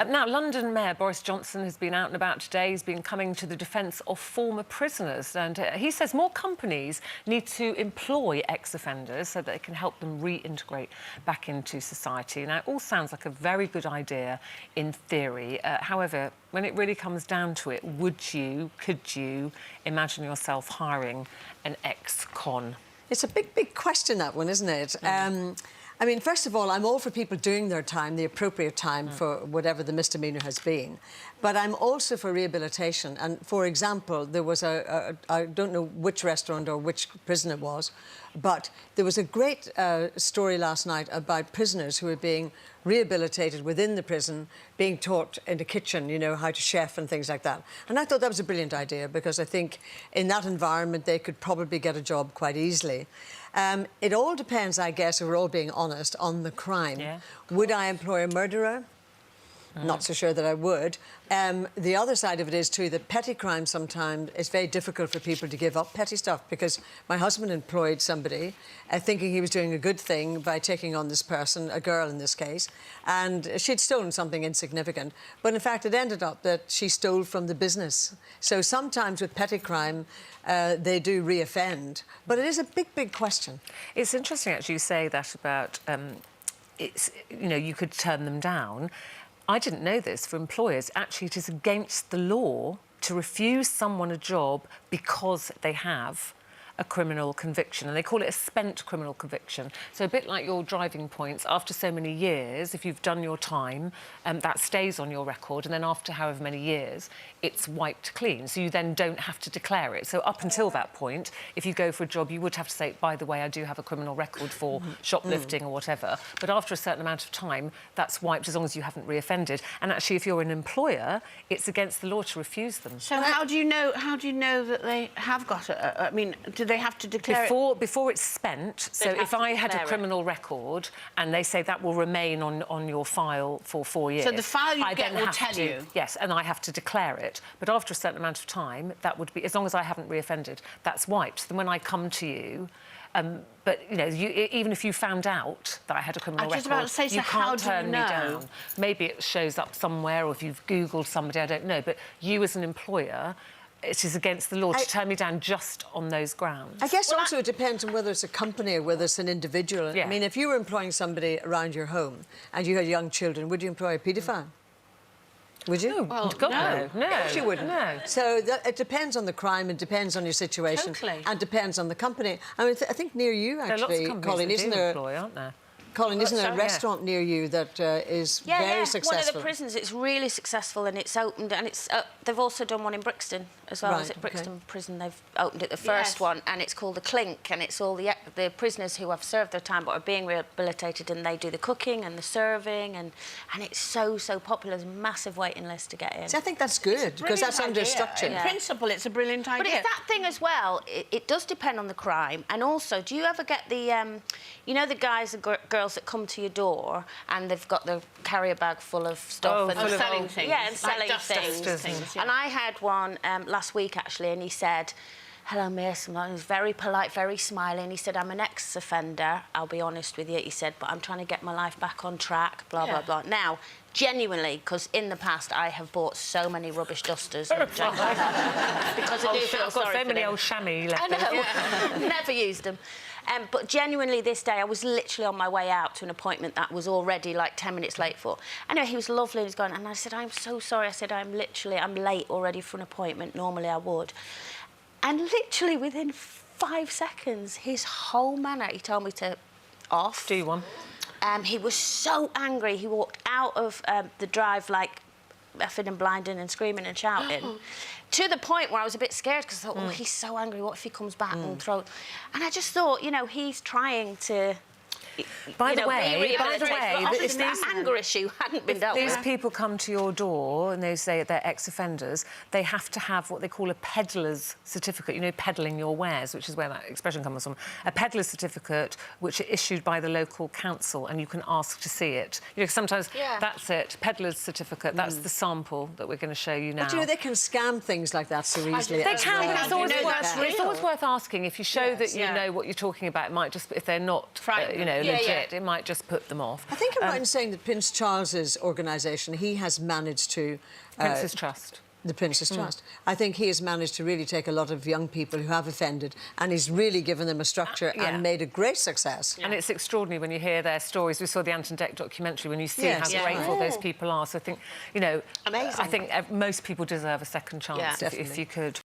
Now, London Mayor Boris Johnson has been out and about today. He's been coming to the defence of former prisoners, and he says more companies need to employ ex-offenders so that they can help them reintegrate back into society. Now, it all sounds like a very good idea in theory. However, when it really comes down to it, could you imagine yourself hiring an ex-con? It's a big question, that one, isn't it? I mean, first of all, I'm all for people doing their time, the appropriate time for whatever the misdemeanour has been. But I'm also for rehabilitation. And, for example, there was I don't know which restaurant or which prison it was, but there was a great story last night about prisoners who were being rehabilitated within the prison, being taught in the kitchen, you know, how to chef and things like that. And I thought that was a brilliant idea, because I think in that environment they could probably get a job quite easily. It all depends, I guess, if we're all being honest, on the crime. Yeah. Would I employ a murderer? Not so sure that I would. The other side of it is, too, that petty crime sometimes it's very difficult for people to give up petty stuff, because my husband employed somebody thinking he was doing a good thing by taking on this person, a girl in this case, and she'd stolen something insignificant. But, in fact, it ended up that she stole from the business. So sometimes with petty crime, they do re-offend. But it is a big question. It's interesting, actually, you say that about, you could turn them down. I didn't know this for employers. Actually, it is against the law to refuse someone a job because they have a criminal conviction, and they call it a spent criminal conviction. So a bit like your driving points, after so many years, if you've done your time, that stays on your record, and then after however many years, it's wiped clean. So you then don't have to declare it. So up until that point, if you go for a job, you would have to say, by the way, I do have a criminal record for shoplifting or whatever. But after a certain amount of time, that's wiped as long as you haven't reoffended. And actually, if you're an employer, it's against the law to refuse them. So how do you know that they have got a... I mean, do they have to declare it? Before it's spent. So if I had a criminal record and they say that will remain on your file for 4 years... So the file you get will tell you? Yes, and I have to declare it. But after a certain amount of time, that would be... As long as I haven't reoffended, that's wiped. Then when I come to you... but, you know, even if you found out that I had a criminal record, about to say, you can't turn me down. Maybe it shows up somewhere, or if you've Googled somebody, I don't know. But you, as an employer... It is against the law to turn me down just on those grounds. I guess also it depends on whether it's a company or whether it's an individual. Yeah. I mean, if you were employing somebody around your home and you had young children, would you employ a paedophile? Would you? No, well, God, no. Of course you wouldn't. No. So it depends on the crime, it depends on your situation, and depends on the company. I mean, I think near you, actually, Colin, isn't there? Aren't there? Colin, isn't there a restaurant near you that is very successful? One of the prisons. It's really successful, and it's opened, and it's they've also done one in Brixton as well. Is it Brixton Prison? They've opened it, the first one, and it's called the Clink, and it's all the prisoners who have served their time but are being rehabilitated, and they do the cooking and the serving, and it's so popular. There's a massive waiting list to get in. See, I think that's good, because that's under structure. In principle, it's a brilliant idea. But it's that thing as well. It does depend on the crime, and also, do you ever get the, you know, the guys and girls that come to your door and they've got the carrier bag full of stuff and selling things. Yeah, and selling things. And I had one last week, actually, and he said, "Hello, miss." He was very polite, very smiling. He said, "I'm an ex-offender, I'll be honest with you." He said, "But I'm trying to get my life back on track, blah, blah, blah." Now, genuinely, because in the past I have bought so many rubbish dusters because I do feel sorry for them. I've got so many old chamois left. I know, never used them. But genuinely, this day, I was literally on my way out to an appointment that was already, like, 10 minutes late for. Anyway, he was lovely, and he was going, and I said, "I'm so sorry." I said, I'm late already for an appointment. Normally I would. And literally within 5 seconds, his whole manner, he told me to off. Do one. He was so angry. He walked out of the drive, like, effing and blinding and screaming and shouting, to the point where I was a bit scared, because I thought, oh, he's so angry, what if he comes back and throws... And I just thought, you know, he's trying to... By the way, if that anger issue hadn't been dealt with. These people come to your door and they say they're ex-offenders, they have to have what they call a peddler's certificate, you know, peddling your wares, which is where that expression comes from. A peddler's certificate, which is issued by the local council, and you can ask to see it. You know, sometimes that's it, peddler's certificate, that's the sample that we're going to show you now. But, you know, they can scam things like that so easily. They can, but it's always worth asking. If you show that you know what you're talking about, it might just, if they're not, you know, legit. It might just put them off. I think I'm right in saying that Prince Charles's organisation, he has managed to... Prince's Trust. The Prince's Trust. I think he has managed to really take a lot of young people who have offended and he's really given them a structure and made a great success. And it's extraordinary when you hear their stories. We saw the Anton Deck documentary, when you see how grateful those people are. So I think, you know... Amazing. I think most people deserve a second chance if you could.